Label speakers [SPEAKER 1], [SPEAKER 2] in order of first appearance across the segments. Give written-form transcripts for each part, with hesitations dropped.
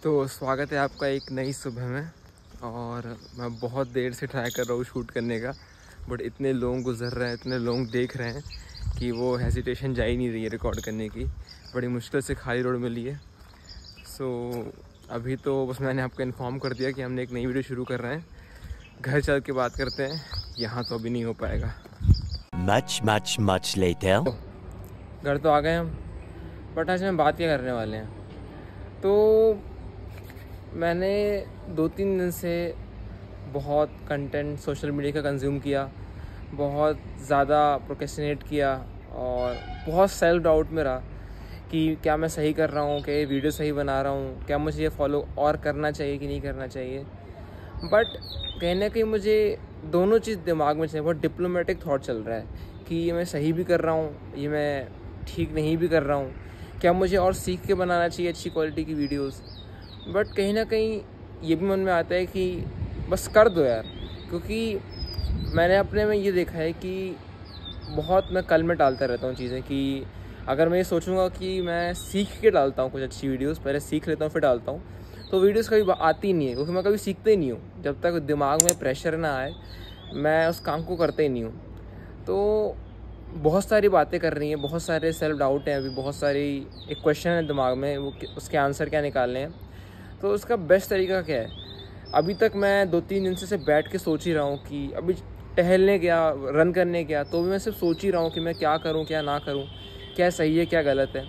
[SPEAKER 1] तो स्वागत है आपका एक नई सुबह में। और मैं बहुत देर से ट्राई कर रहा हूँ शूट करने का, बट इतने लोग गुजर रहे हैं, इतने लोग देख रहे हैं कि वो हेजिटेशन जा ही नहीं रही है रिकॉर्ड करने की। बड़ी मुश्किल से खाली रोड मिली है। सो अभी तो बस मैंने आपको इन्फॉर्म कर दिया कि हमने एक नई वीडियो शुरू कर रहे हैं। घर चल के बात करते हैं, यहाँ तो अभी नहीं हो पाएगा।
[SPEAKER 2] Much later.
[SPEAKER 1] घर तो आ गए हम, बट आज हम बात क्या करने वाले हैं। तो मैंने 2-3 दिन से बहुत कंटेंट सोशल मीडिया का कंज्यूम किया, बहुत ज़्यादा प्रोक्रेस्टिनेट किया और बहुत सेल्फ डाउट में रहा कि क्या मैं सही कर रहा हूँ, क्या ये वीडियो सही बना रहा हूँ, क्या मुझे ये फॉलो और करना चाहिए कि नहीं करना चाहिए। बट कहीं ना कहीं मुझे दोनों चीज़ दिमाग में चल, बहुत डिप्लोमेटिक थॉट चल रहा है कि ये मैं सही भी कर रहा हूँ, ये मैं ठीक नहीं भी कर रहा हूँ, क्या मुझे और सीख के बनाना चाहिए अच्छी क्वालिटी की वीडियोस। बट कहीं ना कहीं ये भी मन में आता है कि बस कर दो यार, क्योंकि मैंने अपने में ये देखा है कि बहुत मैं कल में टालता रहता हूँ चीज़ें। कि अगर मैं ये सोचूंगा कि मैं सीख के डालता हूँ कुछ अच्छी वीडियोस, पहले सीख लेता हूँ फिर डालता हूँ, तो वीडियोस कभी आती नहीं है, क्योंकि मैं कभी सीखता ही नहीं हूँ। जब तक दिमाग में प्रेशर ना आए मैं उस काम को करता ही नहीं हूँ। तो बहुत सारी बातें कर रही हैं, बहुत सारे सेल्फ डाउट हैं, अभी बहुत सारी एक क्वेश्चन है दिमाग में, वो उसके आंसर क्या निकालने हैं। तो उसका बेस्ट तरीका क्या है। अभी तक मैं 2-3 दिन से बैठ के सोच ही रहा हूँ कि अभी टहलने गया, रन करने गया, तो भी मैं सिर्फ सोच ही रहा हूँ कि मैं क्या करूँ क्या ना करूँ, क्या सही है क्या गलत है।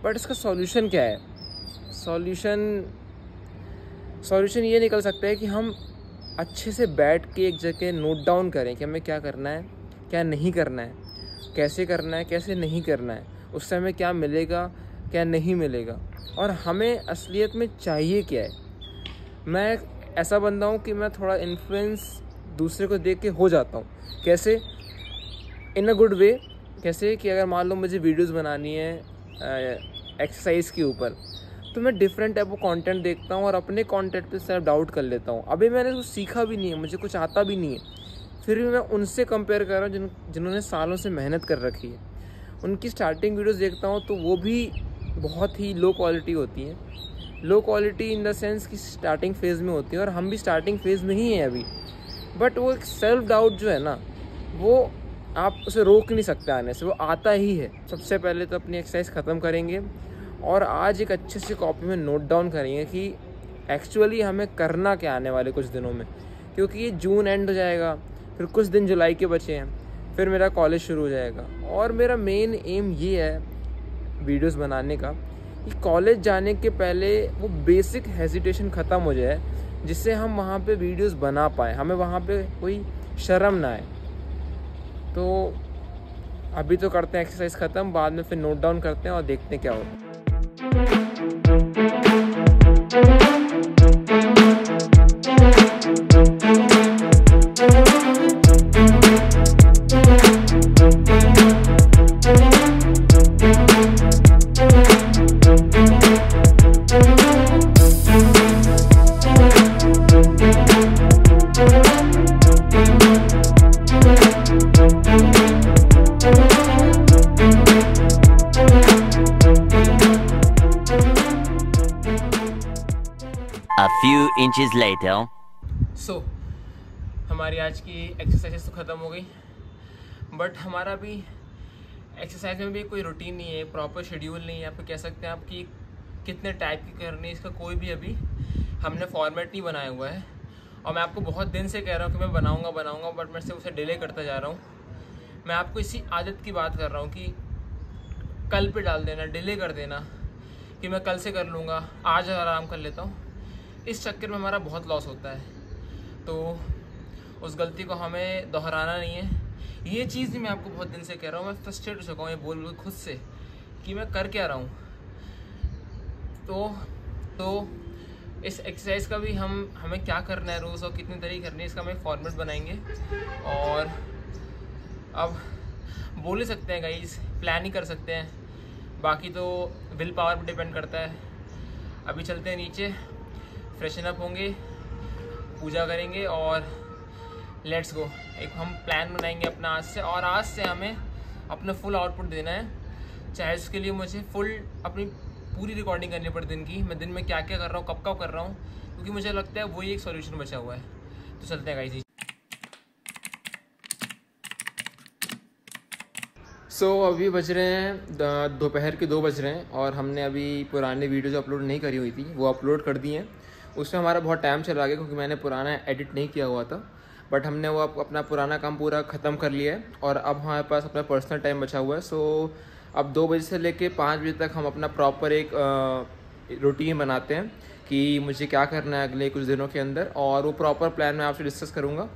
[SPEAKER 1] बट इसका सॉल्यूशन क्या है। सॉल्यूशन ये निकल सकता है कि हम अच्छे से बैठ के एक जगह नोट डाउन करें कि हमें क्या करना है क्या नहीं करना है, कैसे करना है कैसे नहीं करना है, उससे हमें क्या मिलेगा क्या नहीं मिलेगा, और हमें असलियत में चाहिए क्या है। मैं ऐसा बंदा हूँ कि मैं थोड़ा इन्फ्लुएंस दूसरे को देख के हो जाता हूँ। कैसे? इन अ गुड वे। कैसे कि अगर मान लो मुझे वीडियोस बनानी है एक्सरसाइज के ऊपर, तो मैं डिफरेंट टाइप ऑफ कंटेंट देखता हूँ और अपने कंटेंट पे सेल्फ डाउट कर लेता हूँ। अभी मैंने कुछ सीखा भी नहीं है, मुझे कुछ आता भी नहीं है, फिर भी मैं उनसे कंपेयर कर रहा हूँ जिन्होंने सालों से मेहनत कर रखी है। उनकी स्टार्टिंग वीडियोस देखता हूँ तो वो भी बहुत ही लो क्वालिटी होती हैं। Low quality in the sense कि स्टार्टिंग फेज़ में होती है, और हम भी स्टार्टिंग फेज़ में ही हैं अभी। बट वो एक सेल्फ डाउट जो है ना, वो आप उसे रोक नहीं सकते आने से, वो आता ही है। सबसे पहले तो अपनी एक्सरसाइज ख़त्म करेंगे और आज एक अच्छे से कॉपी में नोट डाउन करेंगे कि एक्चुअली हमें करना क्या आने वाले कुछ दिनों में। क्योंकि ये जून एंड हो जाएगा, फिर कुछ दिन जुलाई के बचे हैं, फिर मेरा कॉलेज शुरू हो जाएगा। और मेरा मेन एम ये है वीडियोस बनाने का कि कॉलेज जाने के पहले वो बेसिक हेजिटेशन ख़त्म हो जाए, जिससे हम वहाँ पे वीडियोस बना पाएँ, हमें वहाँ पे कोई शर्म ना आए। तो अभी तो करते हैं एक्सरसाइज ख़त्म, बाद में फिर नोट डाउन करते हैं और देखते हैं क्या होता है।
[SPEAKER 2] A few inches later.
[SPEAKER 1] सो हमारी आज की एक्सरसाइज तो ख़त्म हो गई, बट हमारा भी एक्सरसाइज में भी कोई रूटीन नहीं है, प्रॉपर शेड्यूल नहीं है। आप कह सकते हैं आपकी कितने टाइप की करनी है, इसका कोई भी अभी हमने फॉर्मेट नहीं बनाया हुआ है। और मैं आपको बहुत दिन से कह रहा हूँ कि मैं बनाऊँगा, बट मैं सिर्फ उसे डिले करता जा रहा हूँ। मैं आपको इसी आदत की बात कर रहा हूँ कि कल पे डाल देना, डिले कर देना कि मैं कल से कर लूँगा, आज आराम कर लेता हूँ। इस चक्कर में हमारा बहुत लॉस होता है, तो उस गलती को हमें दोहराना नहीं है। ये चीज़ भी मैं आपको बहुत दिन से कह रहा हूँ, मैं फ्रस्ट्रेट हो चुका हूँ ये बोल खुद से कि मैं कर क्या रहा हूँ। तो इस एक्सरसाइज का भी हमें क्या करना है, रोज़ और कितनी तरीके करनी है, इसका हम एक फॉर्मेट बनाएंगे। और अब बोल ही सकते हैं गाइस, प्लान ही कर सकते हैं, बाकी तो विल पावर पर डिपेंड करता है। अभी चलते हैं नीचे, फ्रेशन अप होंगे, पूजा करेंगे और लेट्स गो। एक हम प्लान बनाएंगे अपना आज से, और आज से हमें अपना फुल आउटपुट देना है। चाहे उसके लिए मुझे फुल अपनी पूरी रिकॉर्डिंग करनी पड़े दिन की, मैं दिन में क्या क्या कर रहा हूँ, कब कब कर रहा हूँ, क्योंकि मुझे लगता है वही एक सॉल्यूशन बचा हुआ है। तो चलते हैं गाइस। अभी बज रहे हैं दोपहर के 2 बज रहे हैं और हमने अभी पुरानी वीडियो जो अपलोड नहीं करी हुई थी वो अपलोड कर दी हैं। उसमें हमारा बहुत टाइम चला गया क्योंकि मैंने पुराना एडिट नहीं किया हुआ था, बट हमने वो अपना पुराना काम पूरा ख़त्म कर लिया है और अब हमारे पास अपना पर्सनल टाइम बचा हुआ है। अब 2 बजे से लेके 5 बजे तक हम अपना प्रॉपर एक रूटीन बनाते हैं कि मुझे क्या करना है अगले कुछ दिनों के अंदर, और वो प्रॉपर प्लान मैं आपसे डिस्कस करूँगा।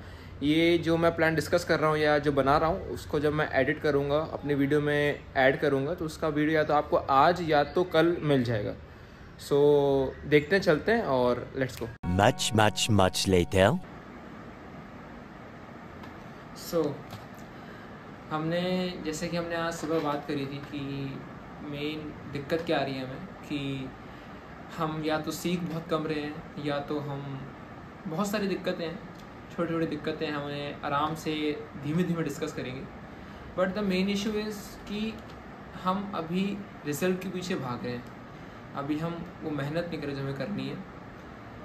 [SPEAKER 1] ये जो मैं प्लान डिस्कस कर रहा हूँ या जो बना रहा हूँ उसको जब मैं एडिट करूँगा अपनी वीडियो में ऐड करूँगा तो उसका वीडियो या तो आपको आज या तो कल मिल जाएगा। देखते हैं, चलते हैं और लेट्स गो।
[SPEAKER 2] Much later.
[SPEAKER 1] हमने जैसे कि हमने आज सुबह बात करी थी कि मेन दिक्कत क्या आ रही है हमें कि हम या तो सीख बहुत कम रहे हैं या तो हम बहुत सारी दिक्कतें हैं, छोटी छोटी दिक्कतें हमें आराम से धीमे धीमे डिस्कस करेंगे। But the main issue is कि हम अभी रिज़ल्ट के पीछे भाग रहे हैं, अभी हम वो मेहनत नहीं कर रहे जो हमें करनी है।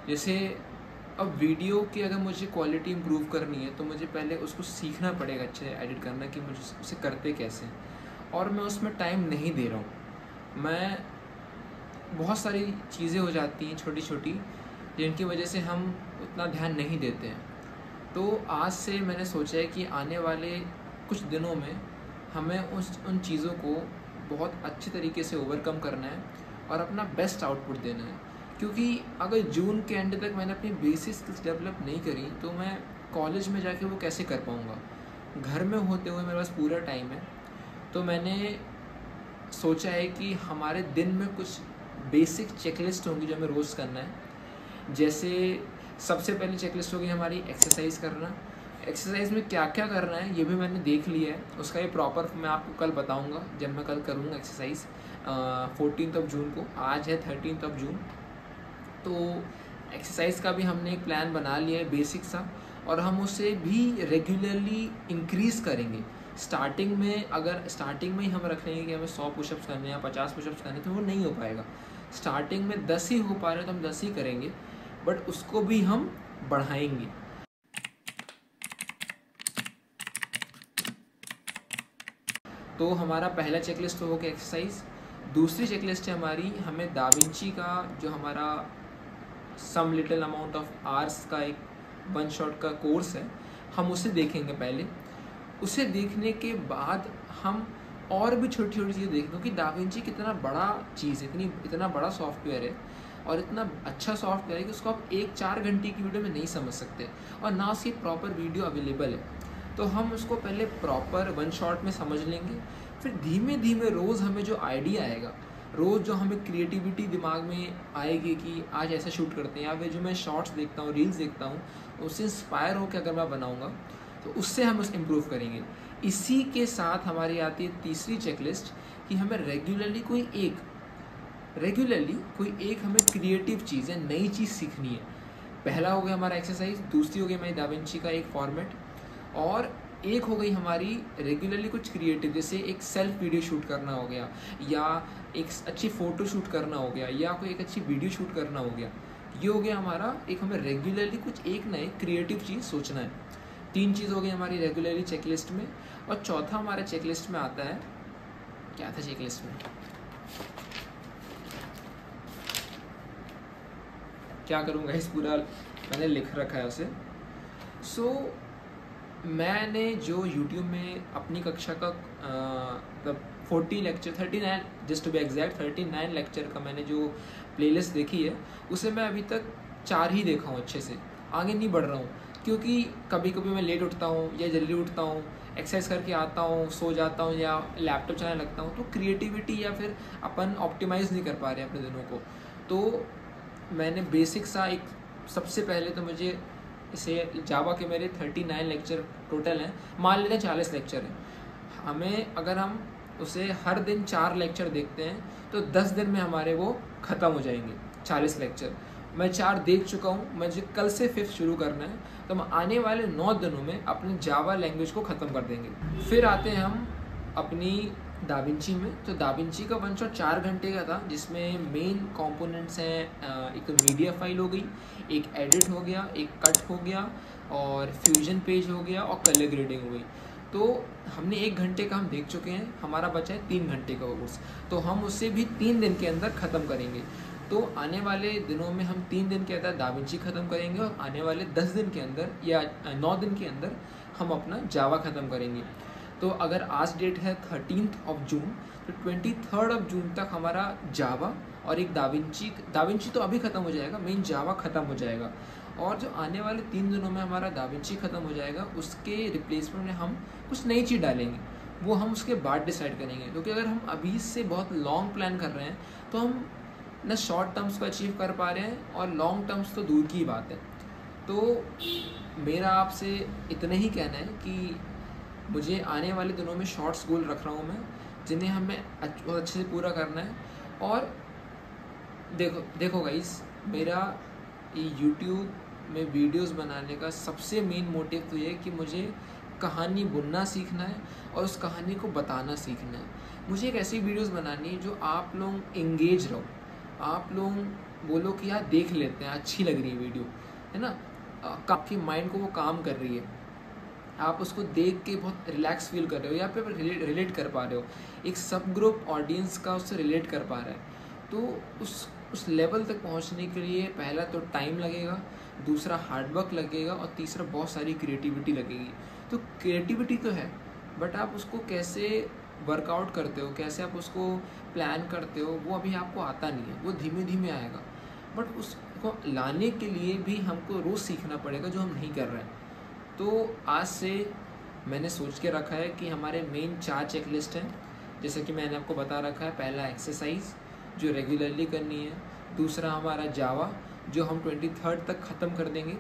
[SPEAKER 1] जैसे अब वीडियो की अगर मुझे क्वालिटी इम्प्रूव करनी है तो मुझे पहले उसको सीखना पड़ेगा अच्छे से एडिट करना कि मुझे उसे करते कैसे हैं, और मैं उसमें टाइम नहीं दे रहा हूँ। मैं बहुत सारी चीज़ें हो जाती हैं छोटी छोटी जिनकी वजह से हम उतना ध्यान नहीं देते हैं। तो आज से मैंने सोचा है कि आने वाले कुछ दिनों में हमें उन चीज़ों को बहुत अच्छे तरीके से ओवरकम करना है और अपना बेस्ट आउटपुट देना है, क्योंकि अगर जून के एंड तक मैंने अपनी बेसिक स्किल्स डेवलप नहीं करी तो मैं कॉलेज में जाके वो कैसे कर पाऊँगा। घर में होते हुए मेरे पास पूरा टाइम है, तो मैंने सोचा है कि हमारे दिन में कुछ बेसिक चेकलिस्ट होंगी जो हमें रोज़ करना है। जैसे सबसे पहले चेकलिस्ट होगी हमारी एक्सरसाइज करना। एक्सरसाइज में क्या क्या करना है ये भी मैंने देख लिया है, उसका ये प्रॉपर मैं आपको कल बताऊंगा जब मैं कल करूँगा एक्सरसाइज 14 जून को। आज है 13 जून, तो एक्सरसाइज का भी हमने एक प्लान बना लिया है बेसिक सा, और हम उसे भी रेगुलरली इंक्रीज़ करेंगे। स्टार्टिंग में अगर स्टार्टिंग में ही हम रख लेंगे कि हमें 100 पुशअप्स करने या 50 पुशअप्स करने तो वो नहीं हो पाएगा। स्टार्टिंग में 10 ही हो पा रहे तो हम 10 ही करेंगे, बट उसको भी हम बढ़ाएंगे। तो हमारा पहला चेकलिस्ट तो हो गया एक्सरसाइज। दूसरी चेकलिस्ट है हमारी, हमें दा विंची का जो हमारा some little amount of hours का एक 1 शॉट का कोर्स है, हम उसे देखेंगे पहले। उसे देखने के बाद हम और भी छोटी छोटी चीज़ें देखेंगे, क्योंकि दा विंची कितना बड़ा चीज़ है, इतना बड़ा सॉफ्टवेयर है और इतना अच्छा सॉफ्टवेयर है कि उसको आप 1-4 घंटे की वीडियो में नहीं समझ सकते, और ना उसकी प्रॉपर वीडियो अवेलेबल है। तो हम उसको पहले प्रॉपर 1 शॉट में समझ लेंगे, फिर धीमे धीमे रोज़ हमें जो आइडिया आएगा, रोज़ जो हमें क्रिएटिविटी दिमाग में आएगी कि आज ऐसा शूट करते हैं, या फिर जो मैं शॉर्ट्स देखता हूँ, रील्स देखता हूँ, उससे इंस्पायर होकर अगर मैं बनाऊँगा तो उससे हम उस इम्प्रूव करेंगे। इसी के साथ हमारी आती है तीसरी चेकलिस्ट कि हमें रेगुलरली कोई एक हमें क्रिएटिव चीज़ है, नई चीज़ सीखनी है। पहला हो गया हमारा एक्सरसाइज, दूसरी हो गई हमारी दा विंची का एक फॉर्मेट, और एक हो गई हमारी रेगुलरली कुछ क्रिएटिव, जैसे एक सेल्फ वीडियो शूट करना हो गया, या एक अच्छी फ़ोटो शूट करना हो गया, या कोई एक अच्छी वीडियो शूट करना हो गया। ये हो गया हमारा एक, हमें रेगुलरली कुछ एक नए क्रिएटिव चीज़ सोचना है। 3 चीज़ हो गई हमारी रेगुलरली चेकलिस्ट में। और चौथा हमारे चेकलिस्ट में आता है, क्या था चेकलिस्ट में, क्या करूँगा इस पूरा मैंने लिख रखा है उसे। मैंने जो YouTube में अपनी कक्षा का 40 lecture 39 just to be exact 39 lecture का मैंने जो प्लेलिस्ट देखी है, उसे मैं अभी तक 4 ही देखा हूँ, अच्छे से आगे नहीं बढ़ रहा हूँ, क्योंकि कभी कभी मैं लेट उठता हूँ या जल्दी उठता हूँ, एक्सरसाइज करके आता हूँ, सो जाता हूँ या लैपटॉप चलाने लगता हूँ, तो क्रिएटिविटी या फिर अपन ऑप्टिमाइज़ नहीं कर पा रहे अपने दिनों को। तो मैंने बेसिक सा एक, सबसे पहले तो मुझे इसे जावा के मेरे 39 लेक्चर टोटल हैं, मान लेते हैं 40 लेक्चर हैं। हमें अगर हम उसे हर दिन 4 लेक्चर देखते हैं तो 10 दिन में हमारे वो ख़त्म हो जाएंगे 40 लेक्चर। मैं 4 देख चुका हूँ, मुझे कल से 5th शुरू करना है, तो हम आने वाले 9 दिनों में अपनी जावा लैंग्वेज को ख़त्म कर देंगे। फिर आते हैं हम अपनी दाविंची में। तो दाविंची का वन शॉट 4 घंटे का था, जिसमें मेन कंपोनेंट्स हैं एक मीडिया फाइल हो गई, एक एडिट हो गया, एक कट हो गया, और फ्यूजन पेज हो गया, और कलर ग्रेडिंग हो गई। तो हमने 1 घंटे का हम देख चुके हैं, हमारा बचा है 3 घंटे का कोर्स। तो हम उसे भी 3 दिन के अंदर ख़त्म करेंगे। तो आने वाले दिनों में हम 3 दिन के अंदर दाविंची ख़त्म करेंगे, और आने वाले 10 दिन के अंदर या 9 दिन के अंदर हम अपना जावा ख़त्म करेंगे। तो अगर आज डेट है 13 जून, तो 23 जून तक हमारा जावा और एक दाविंची तो अभी ख़त्म हो जाएगा, मेन जावा ख़त्म हो जाएगा। और जो आने वाले 3 दिनों में हमारा दाविंची ख़त्म हो जाएगा, उसके रिप्लेसमेंट में हम कुछ नई चीज़ डालेंगे, वो हम उसके बाद डिसाइड करेंगे। क्योंकि अगर हम अभी से बहुत लॉन्ग प्लान कर रहे हैं, तो हम न शॉर्ट टर्म्स को अचीव कर पा रहे हैं, और लॉन्ग टर्म्स तो दूर की बात है। तो मेरा आपसे इतना ही कहना है कि मुझे आने वाले दिनों में शॉर्ट्स गोल रख रहा हूँ मैं, जिन्हें हमें बहुत अच्छे से पूरा करना है। और देखो गाइस, मेरा ये यूट्यूब में वीडियोस बनाने का सबसे मेन मोटिव तो ये है कि मुझे कहानी बुनना सीखना है, और उस कहानी को बताना सीखना है। मुझे एक ऐसी वीडियोस बनानी है जो आप लोग एंगेज रहो, आप लोग बोलो कि यार देख लेते हैं, अच्छी लग रही है वीडियो, है ना, आपकी माइंड को वो काम कर रही है, आप उसको देख के बहुत रिलैक्स फील कर रहे हो, या फिर रिलेट कर पा रहे हो, एक सब ग्रुप ऑडियंस का उससे रिलेट कर पा रहा है। तो उस लेवल तक पहुंचने के लिए पहला तो टाइम लगेगा, दूसरा हार्डवर्क लगेगा, और तीसरा बहुत सारी क्रिएटिविटी लगेगी। तो क्रिएटिविटी तो है, बट आप उसको कैसे वर्कआउट करते हो, कैसे आप उसको प्लान करते हो, वो अभी आपको आता नहीं है, वो धीमे धीमे आएगा। बट उसको लाने के लिए भी हमको रोज़ सीखना पड़ेगा, जो हम नहीं कर रहे हैं। तो आज से मैंने सोच के रखा है कि हमारे मेन 4 चेकलिस्ट हैं, जैसे कि मैंने आपको बता रखा है। पहला एक्सरसाइज जो रेगुलरली करनी है, दूसरा हमारा जावा जो हम 23 तक ख़त्म कर देंगे,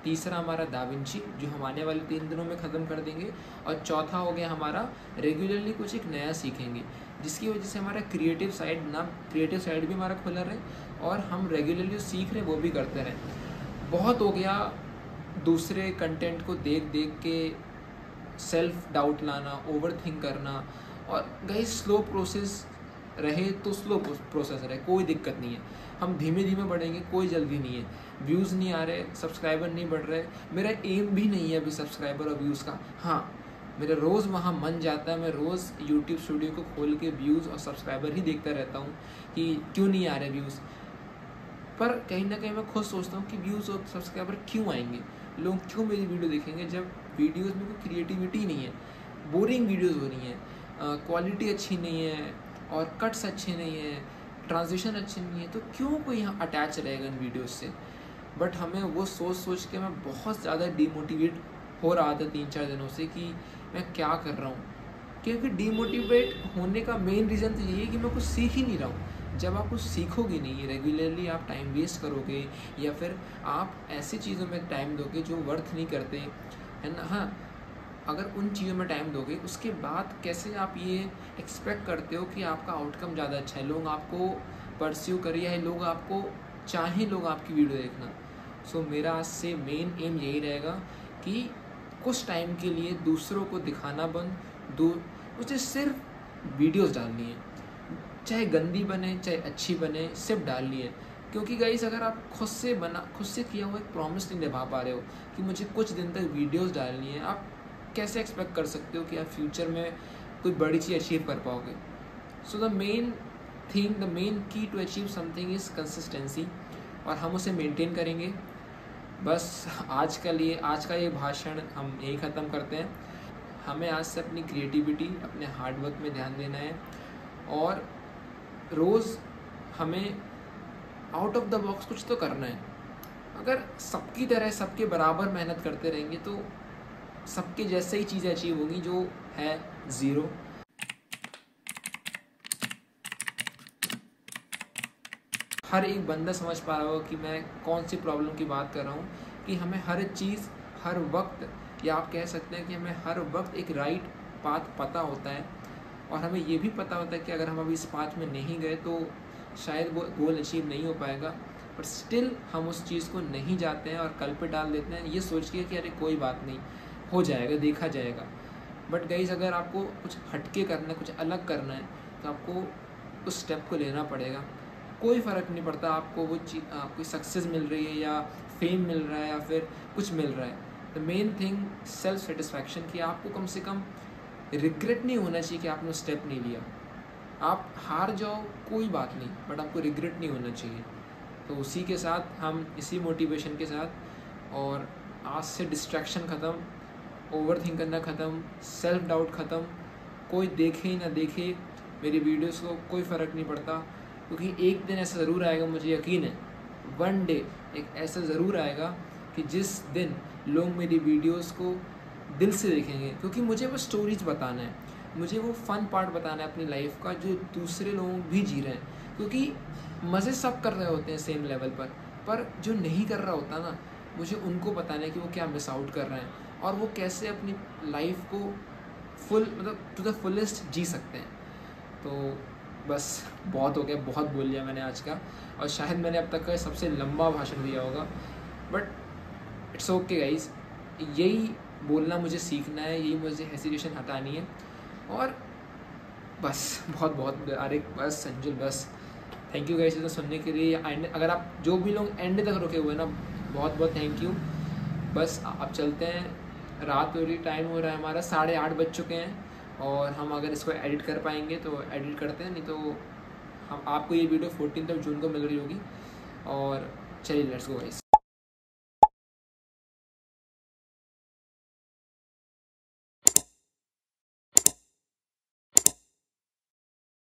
[SPEAKER 1] तीसरा हमारा दाविंची जो हम आने वाले 3 दिनों में ख़त्म कर देंगे, और चौथा हो गया हमारा रेगुलरली कुछ एक नया सीखेंगे, जिसकी वजह से हमारा क्रिएटिव साइड भी हमारा खुला रहे, और हम रेगुलरली सीख रहे वो भी करते रहें। बहुत हो गया दूसरे कंटेंट को देख देख के सेल्फ डाउट लाना, ओवर थिंक करना। और गाइस, स्लो प्रोसेस रहे तो स्लो प्रोसेस रहे, कोई दिक्कत नहीं है, हम धीमे धीमे बढ़ेंगे, कोई जल्दी नहीं है। व्यूज़ नहीं आ रहे, सब्सक्राइबर नहीं बढ़ रहे, मेरा एम भी नहीं है अभी सब्सक्राइबर और व्यूज़ का। हाँ, मेरा रोज़ वहाँ मन जाता है, मैं रोज़ यूट्यूब स्टूडियो को खोल के व्यूज़ और सब्सक्राइबर ही देखता रहता हूँ कि क्यों नहीं आ रहे व्यूज़। पर कहीं ना कहीं मैं खुद सोचता हूँ कि व्यूज़ और सब्सक्राइबर क्यों आएंगे, लोग क्यों मेरी वीडियो देखेंगे, जब वीडियोज़ में कोई क्रिएटिविटी नहीं है, बोरिंग वीडियोज़ हो रही हैं, क्वालिटी अच्छी नहीं है, और कट्स अच्छे नहीं है, ट्रांजिशन अच्छे नहीं है, तो क्यों कोई यहाँ अटैच रहेगा इन वीडियोज़ से। बट हमें वो सोच के मैं बहुत ज़्यादा डीमोटिवेट हो रहा था 3-4 दिनों से कि मैं क्या कर रहा हूँ। क्योंकि डीमोटिवेट होने का मेन रीज़न तो यही है कि मैं कुछ सीख ही नहीं रहा हूँ। जब आप कुछ सीखोगे नहीं, रेगुलरली आप टाइम वेस्ट करोगे, या फिर आप ऐसी चीज़ों में टाइम दोगे जो वर्थ नहीं करते, है ना। हाँ, अगर उन चीज़ों में टाइम दोगे, उसके बाद कैसे आप ये एक्सपेक्ट करते हो कि आपका आउटकम ज़्यादा अच्छा है, लोग आपको परस्यू करें, या लोग आपको चाहें, लोग आपकी वीडियो देखना। सो मेरा आज से मेन एम यही रहेगा कि कुछ टाइम के लिए दूसरों को दिखाना बंद, मुझे सिर्फ वीडियोस डालनी है, चाहे गंदी बने चाहे अच्छी बने, सिर्फ डालनी है। क्योंकि गाइस, अगर आप खुद से किया हुआ एक प्रॉमिस नहीं निभा पा रहे हो कि मुझे कुछ दिन तक वीडियोस डालनी है, आप कैसे एक्सपेक्ट कर सकते हो कि आप फ्यूचर में कोई बड़ी चीज़ अचीव कर पाओगे। So the main key to achieve something is consistency, और हम उसे मेंटेन करेंगे। बस आज का ये भाषण हम यही ख़त्म करते हैं। हमें आज से अपनी क्रिएटिविटी, अपने हार्डवर्क में ध्यान देना है, और रोज़ हमें आउट ऑफ द बॉक्स कुछ तो करना है। अगर सबकी तरह सबके बराबर मेहनत करते रहेंगे तो सबके जैसे ही चीज़ें अचीव होंगी, जो है ज़ीरो। हर एक बंदा समझ पा रहा होगा कि मैं कौन सी प्रॉब्लम की बात कर रहा हूँ, कि हमें हर चीज़ हर वक्त, या आप कह सकते हैं कि हमें हर वक्त एक राइट पाथ पता होता है, और हमें ये भी पता होता है कि अगर हम अभी इस पाथ में नहीं गए तो शायद वो गोल अचीव नहीं हो पाएगा। पर स्टिल हम उस चीज़ को नहीं जाते हैं और कल पे डाल देते हैं, ये सोच के कि अरे कोई बात नहीं, हो जाएगा, देखा जाएगा। बट गाइस अगर आपको कुछ हटके करना है, कुछ अलग करना है, तो आपको उस स्टेप को लेना पड़ेगा। कोई फ़र्क नहीं पड़ता आपको वो कोई सक्सेस मिल रही है या फेम मिल रहा है या फिर कुछ मिल रहा है। The main thing self satisfaction, कि आपको कम से कम रिग्रेट नहीं होना चाहिए कि आपने स्टेप नहीं लिया। आप हार जाओ कोई बात नहीं, बट आपको रिग्रेट नहीं होना चाहिए। तो उसी के साथ हम इसी मोटिवेशन के साथ, और आज से डिस्ट्रैक्शन ख़त्म, ओवर थिंक करना ख़त्म, सेल्फ डाउट ख़त्म। कोई देखे ही ना देखे मेरी वीडियोस को, कोई फ़र्क नहीं पड़ता, क्योंकि एक दिन ऐसा ज़रूर आएगा, मुझे यकीन है, वन डे एक ऐसा ज़रूर आएगा कि जिस दिन लोग मेरी वीडियोस को दिल से देखेंगे, क्योंकि मुझे वो स्टोरीज बताना है, मुझे वो फ़न पार्ट बताना है अपनी लाइफ का जो दूसरे लोग भी जी रहे हैं। क्योंकि मज़े सब कर रहे होते हैं सेम लेवल पर जो नहीं कर रहा होता ना, मुझे उनको बताना है कि वो क्या मिस आउट कर रहे हैं और वो कैसे अपनी लाइफ को मतलब टू द फुलेस्ट जी सकते हैं। तो बस बहुत हो गया, बहुत बोल लिया मैंने आज का, और शायद मैंने अब तक का सबसे लंबा भाषण दिया होगा, बट इट्स ओके गाइज। यही बोलना मुझे सीखना है, यही मुझे हेसिटेशन हटानी है, और बस बहुत अरे बस संजुल बस। थैंक यू गाइस इतना सुनने के लिए। अगर आप जो भी लोग एंड तक रुके हुए ना, बहुत थैंक यू। बस अब चलते हैं, रात हो रही, टाइम हो रहा है हमारा 8:30 बज चुके हैं, और हम अगर इसको एडिट कर पाएंगे तो एडिट करते हैं, नहीं तो हम आपको ये वीडियो 14 जून को मिल रही होगी। और चलिए लेट्स गो गाइस।